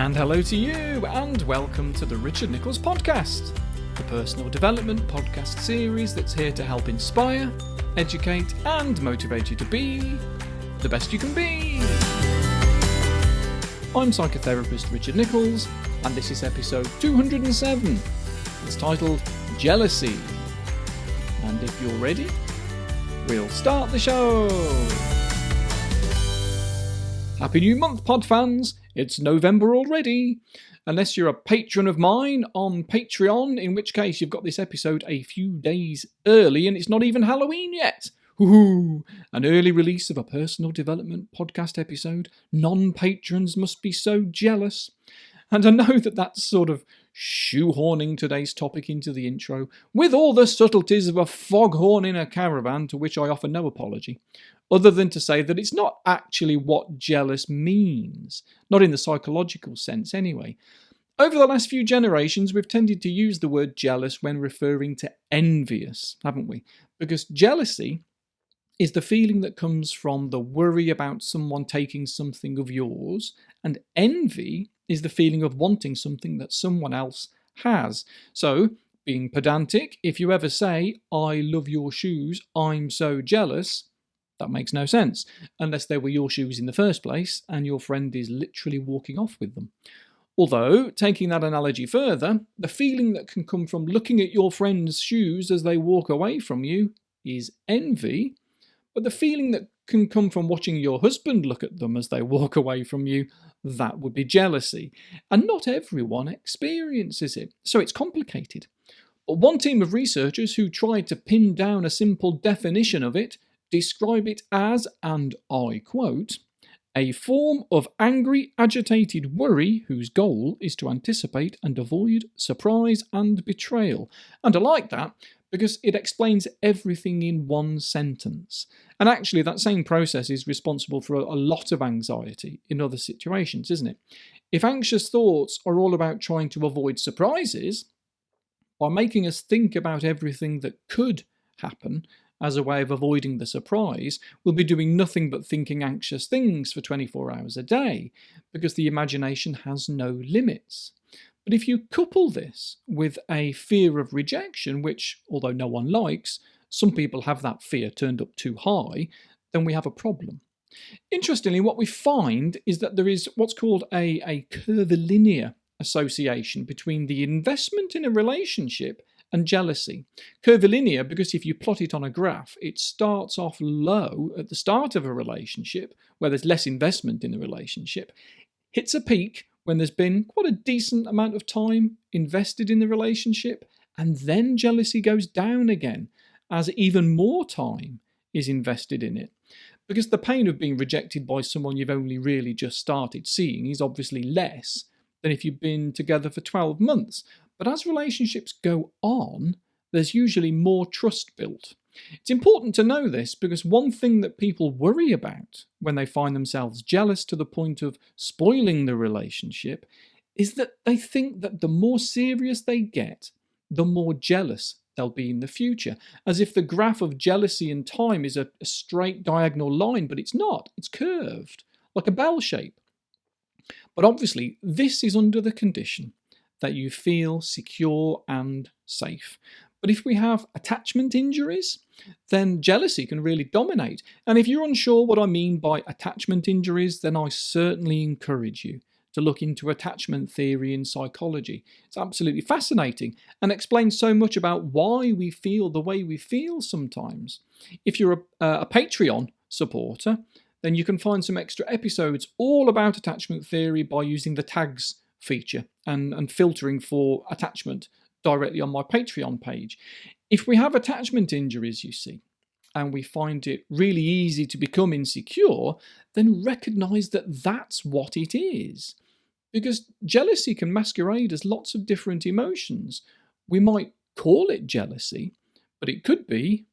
And hello to you, and welcome to the Richard Nichols Podcast, the personal development podcast series that's here to help inspire, educate, and motivate you to be the best you can be. I'm psychotherapist Richard Nichols, and this is episode 207. It's titled Jealousy. And if you're ready, we'll start the show. Happy New Month, pod fans! It's November already. Unless you're a patron of mine on Patreon, in which case you've got this episode a few days early and it's not even Halloween yet. Woohoo! An early release of a personal development podcast episode. Non-patrons must be so jealous. And I know that that's sort of shoehorning today's topic into the intro, with all the subtleties of a foghorn in a caravan, to which I offer no apology, other than to say that it's not actually what jealous means, not in the psychological sense anyway. Over the last few generations, we've tended to use the word jealous when referring to envious, haven't we? Because jealousy is the feeling that comes from the worry about someone taking something of yours, and envy is the feeling of wanting something that someone else has. So, being pedantic, if you ever say, "I love your shoes, I'm so jealous," that makes no sense, unless they were your shoes in the first place and your friend is literally walking off with them. Although, taking that analogy further, the feeling that can come from looking at your friend's shoes as they walk away from you is envy, but the feeling that can come from watching your husband look at them as they walk away from you, that would be jealousy. And not everyone experiences it, so it's complicated. But one team of researchers who tried to pin down a simple definition of it describe it as, and I quote, "a form of angry, agitated worry whose goal is to anticipate and avoid surprise and betrayal." And I like that because it explains everything in one sentence. And actually, that same process is responsible for a lot of anxiety in other situations, isn't it? If anxious thoughts are all about trying to avoid surprises, by making us think about everything that could happen as a way of avoiding the surprise, we'll be doing nothing but thinking anxious things for 24 hours a day, because the imagination has no limits. But if you couple this with a fear of rejection, which, although no one likes, some people have that fear turned up too high, then we have a problem. Interestingly, what we find is that there is what's called a curvilinear association between the investment in a relationship and jealousy. Curvilinear because if you plot it on a graph, it starts off low at the start of a relationship, where there's less investment in the relationship, hits a peak when there's been quite a decent amount of time invested in the relationship, and then jealousy goes down again as even more time is invested in it. Because the pain of being rejected by someone you've only really just started seeing is obviously less than if you've been together for 12 months. But as relationships go on, there's usually more trust built. It's important to know this because one thing that people worry about when they find themselves jealous to the point of spoiling the relationship is that they think that the more serious they get, the more jealous they'll be in the future, as if the graph of jealousy and time is a straight diagonal line, but it's not. It's curved, like a bell shape. But obviously, this is under the condition that you feel secure and safe. But if we have attachment injuries, then jealousy can really dominate. And if you're unsure what I mean by attachment injuries, then I certainly encourage you to look into attachment theory in psychology. It's absolutely fascinating and explains so much about why we feel the way we feel sometimes. If you're a Patreon supporter, then you can find some extra episodes all about attachment theory by using the tags feature and filtering for attachment directly on my Patreon page. If we have attachment injuries, you see, and we find it really easy to become insecure, then recognize that that's what it is. Because jealousy can masquerade as lots of different emotions. We might call it jealousy, but it could be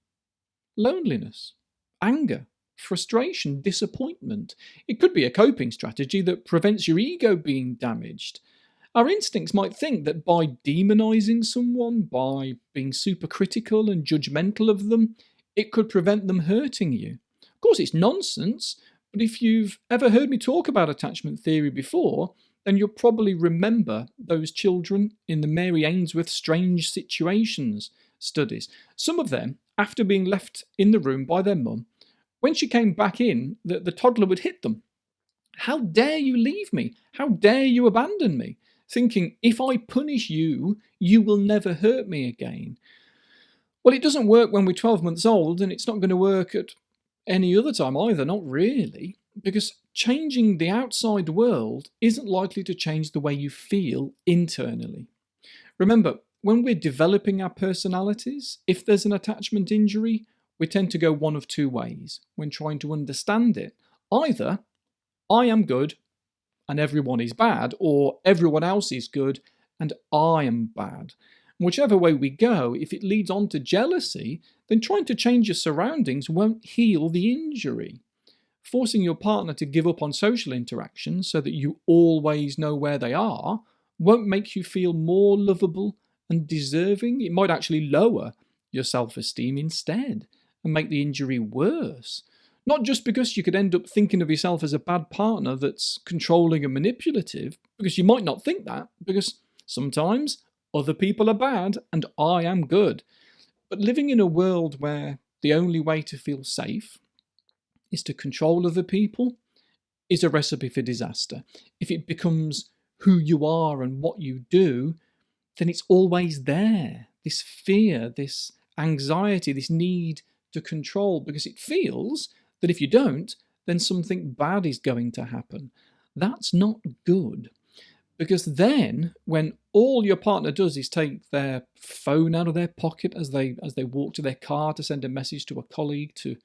loneliness, anger, frustration, disappointment. It could be a coping strategy that prevents your ego being damaged. Our instincts might think that by demonizing someone, by being super critical and judgmental of them, it could prevent them hurting you. Of course, it's nonsense, but if you've ever heard me talk about attachment theory before, then you'll probably remember those children in the Mary Ainsworth Strange Situations studies. Some of them, after being left in the room by their mum, when she came back in, the toddler would hit them. How dare you leave me? How dare you abandon me? Thinking, if I punish you, you will never hurt me again. Well, it doesn't work when we're 12 months old, and it's not going to work at any other time either, not really, because changing the outside world isn't likely to change the way you feel internally. Remember, when we're developing our personalities, if there's an attachment injury, we tend to go one of two ways when trying to understand it. Either I am good and everyone is bad, or everyone else is good and I am bad. Whichever way we go, if it leads on to jealousy, then trying to change your surroundings won't heal the injury. Forcing your partner to give up on social interactions so that you always know where they are won't make you feel more lovable and deserving. It might actually lower your self-esteem instead and make the injury worse. Not just because you could end up thinking of yourself as a bad partner that's controlling and manipulative, because you might not think that, because sometimes other people are bad and I am good. But living in a world where the only way to feel safe is to control other people is a recipe for disaster. If it becomes who you are and what you do, then it's always there. This fear, this anxiety, this need to control, because it feels that if you don't, then something bad is going to happen. That's not good. Because then, when all your partner does is take their phone out of their pocket as they walk to their car to send a message to a colleague to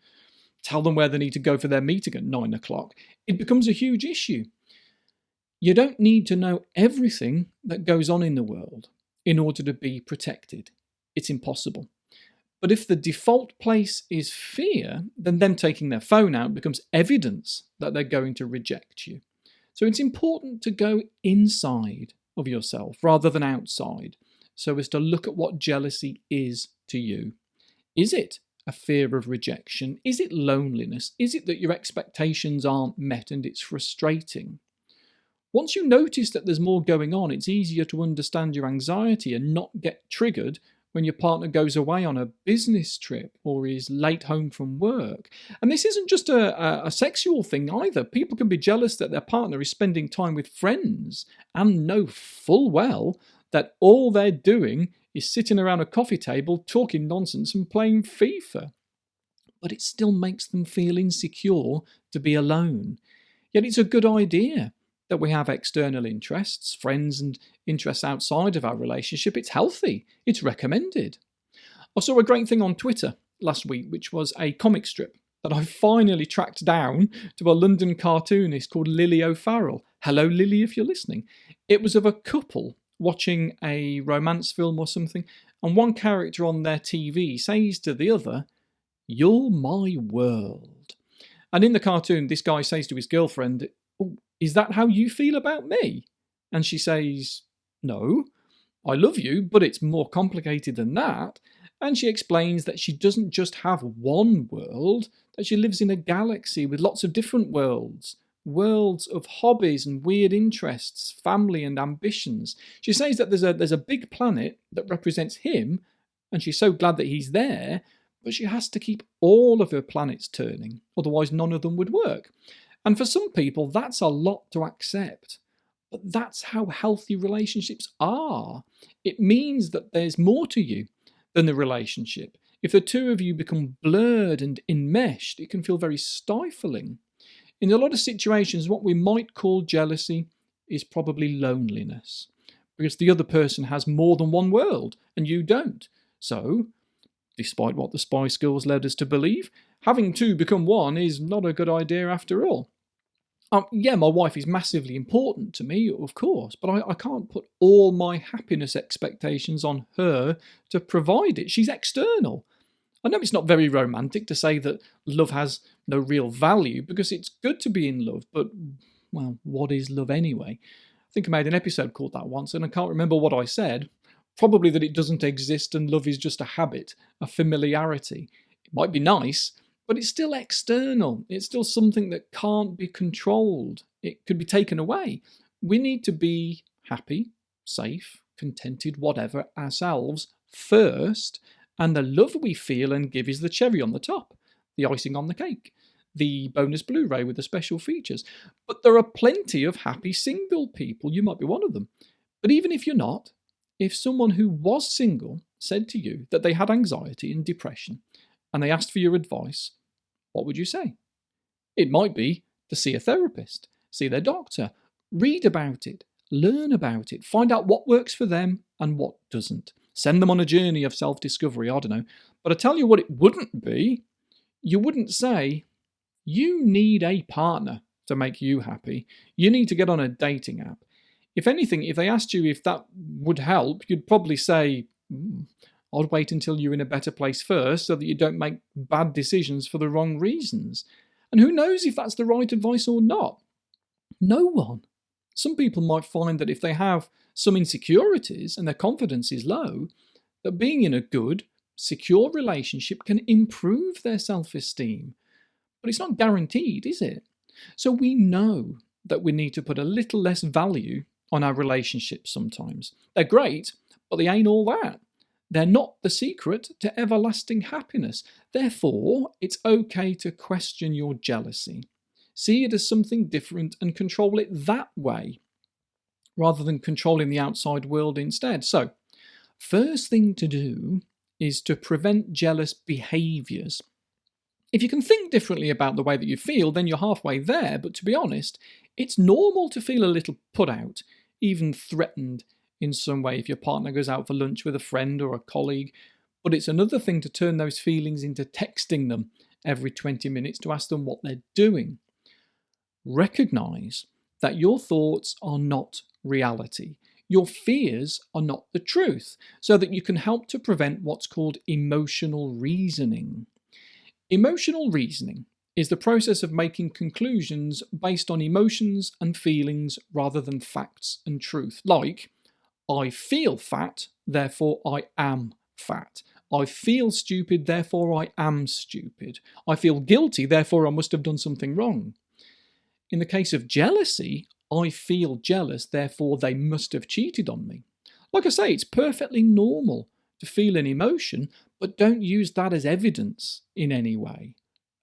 tell them where they need to go for their meeting at 9 o'clock, it becomes a huge issue. You don't need to know everything that goes on in the world in order to be protected. It's impossible. But if the default place is fear, then them taking their phone out becomes evidence that they're going to reject you. So it's important to go inside of yourself rather than outside, so as to look at what jealousy is to you. Is it a fear of rejection? Is it loneliness? Is it that your expectations aren't met and it's frustrating? Once you notice that there's more going on, it's easier to understand your anxiety and not get triggered when your partner goes away on a business trip or is late home from work. And this isn't just a sexual thing either. People can be jealous that their partner is spending time with friends and know full well that all they're doing is sitting around a coffee table talking nonsense and playing FIFA. But it still makes them feel insecure to be alone. Yet it's a good idea that we have external interests, friends and interests outside of our relationship. It's healthy. It's recommended. I saw a great thing on Twitter last week, which was a comic strip that I finally tracked down to a London cartoonist called Lily O'Farrell. Hello, Lily, if you're listening. It was of a couple watching a romance film or something, and one character on their TV says to the other, "You're my world." And in the cartoon, this guy says to his girlfriend, "Oh, is that how you feel about me?" And she says, "No, I love you, but it's more complicated than that." And she explains that she doesn't just have one world, that she lives in a galaxy with lots of different worlds. Worlds of hobbies and weird interests, family and ambitions. She says that there's a big planet that represents him, and she's so glad that he's there, but she has to keep all of her planets turning, otherwise none of them would work. And for some people, that's a lot to accept. But that's how healthy relationships are. It means that there's more to you than the relationship. If the two of you become blurred and enmeshed, it can feel very stifling. In a lot of situations, what we might call jealousy is probably loneliness, because the other person has more than one world and you don't. So, despite what the Spice Girls led us to believe, having two become one is not a good idea after all. Yeah, my wife is massively important to me, of course, but I can't put all my happiness expectations on her to provide it. She's external. I know it's not very romantic to say that love has no real value, because it's good to be in love, but, well, what is love anyway? I think I made an episode called that once, and I can't remember what I said. Probably that it doesn't exist and love is just a habit, a familiarity. It might be nice, but it's still external. It's still something that can't be controlled. It could be taken away. we need to be happy, safe, contented, whatever, ourselves first, and the love we feel and give is the cherry on the top, the icing on the cake, the bonus Blu-ray with the special features. But there are plenty of happy single people. You might be one of them. But even if you're not, if someone who was single said to you that they had anxiety and depression and they asked for your advice, what would you say? It might be to see a therapist, see their doctor, read about it, learn about it, find out what works for them and what doesn't. Send them on a journey of self-discovery, I don't know. But I tell you what it wouldn't be. You wouldn't say, you need a partner to make you happy. You need to get on a dating app. If anything, if they asked you if that would help, you'd probably say, I'd wait until you're in a better place first so that you don't make bad decisions for the wrong reasons. And who knows if that's the right advice or not? No one. Some people might find that if they have some insecurities and their confidence is low, that being in a good, secure relationship can improve their self-esteem. But it's not guaranteed, is it? So we know that we need to put a little less value on our relationships sometimes. They're great, but they ain't all that. They're not the secret to everlasting happiness. Therefore, it's okay to question your jealousy. See it as something different and control it that way, rather than controlling the outside world instead. So, first thing to do is to prevent jealous behaviours. If you can think differently about the way that you feel, then you're halfway there, but to be honest, it's normal to feel a little put out, even threatened in some way if your partner goes out for lunch with a friend or a colleague. But it's another thing to turn those feelings into texting them every 20 minutes to ask them what they're doing. Recognise that your thoughts are not reality. Your fears are not the truth, so that you can help to prevent what's called emotional reasoning. Emotional reasoning is the process of making conclusions based on emotions and feelings rather than facts and truth. Like, I feel fat, therefore I am fat. I feel stupid, therefore I am stupid. I feel guilty, therefore I must have done something wrong. In the case of jealousy, I feel jealous, therefore they must have cheated on me. Like I say, it's perfectly normal to feel an emotion, but don't use that as evidence in any way.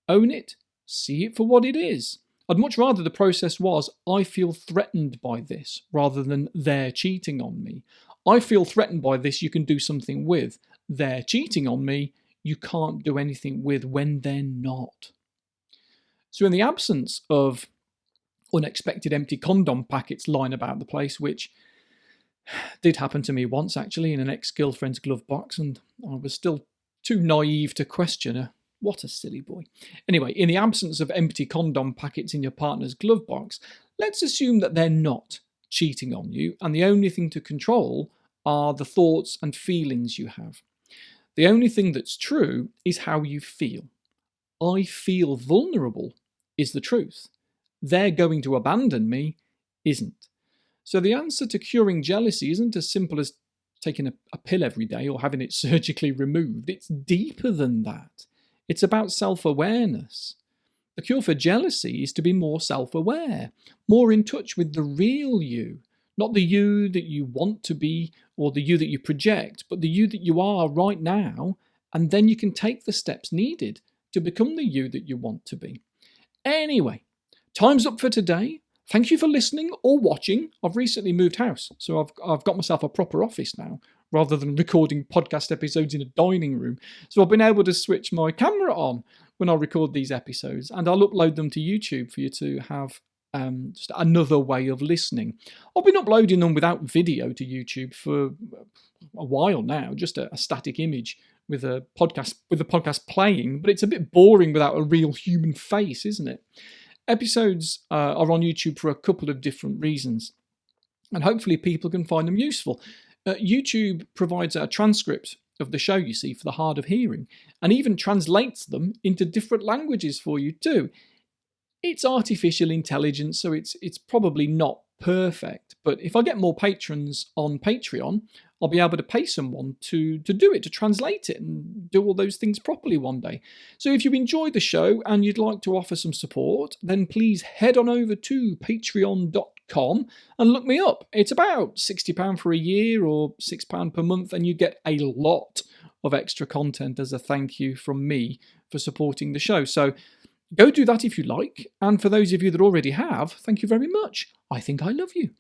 Own it, see it for what it is. I'd much rather the process was, I feel threatened by this, rather than they're cheating on me. I feel threatened by this, you can do something with. They're cheating on me, you can't do anything with when they're not. So in the absence of unexpected empty condom packets lying about the place, which did happen to me once actually in an ex-girlfriend's glove box, and I was still too naive to question her. What a silly boy. Anyway, in the absence of empty condom packets in your partner's glove box, let's assume that they're not cheating on you, and the only thing to control are the thoughts and feelings you have. The only thing that's true is how you feel. I feel vulnerable is the truth. They're going to abandon me isn't. So the answer to curing jealousy isn't as simple as taking a pill every day or having it surgically removed. It's deeper than that. It's about self-awareness. The cure for jealousy is to be more self-aware, more in touch with the real you, not the you that you want to be or the you that you project, but the you that you are right now, and then you can take the steps needed to become the you that you want to be. Anyway, time's up for today. Thank you for listening or watching. I've recently moved house, so I've got myself a proper office now, rather than recording podcast episodes in a dining room. So I've been able to switch my camera on when I record these episodes, and I'll upload them to YouTube for you to have just another way of listening. I've been uploading them without video to YouTube for a while now, just a static image with a podcast playing, but it's a bit boring without a real human face, isn't it? Episodes are on YouTube for a couple of different reasons, and hopefully people can find them useful. YouTube provides a transcript of the show, you see, for the hard of hearing, and even translates them into different languages for you too. It's artificial intelligence, so it's probably not perfect, but if I get more patrons on Patreon, I'll be able to pay someone to do it, to translate it and do all those things properly one day. So if you enjoy the show and you'd like to offer some support, then please head on over to patreon.com/envious patreon.com and look me up. It's about £60 for a year or £6 per month, and you get a lot of extra content as a thank you from me for supporting the show. So go do that if you like. And for those of you that already have, thank you very much. I think I love you.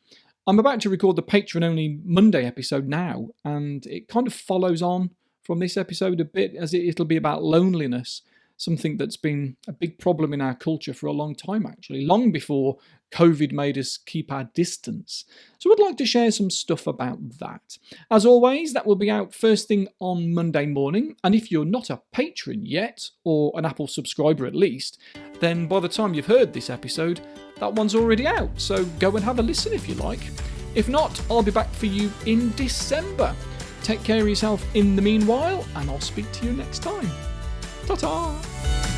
I'm about to record the Patreon-only Monday episode now, and it kind of follows on from this episode a bit, as it'll be about loneliness, something that's been a big problem in our culture for a long time, actually, long before COVID made us keep our distance. So I'd like to share some stuff about that. As always, that will be out first thing on Monday morning, and if you're not a patron yet, or an Apple subscriber at least, then by the time you've heard this episode, that one's already out, so go and have a listen if you like. If not, I'll be back for you in December. Take care of yourself in the meanwhile, and I'll speak to you next time. Ta-ta!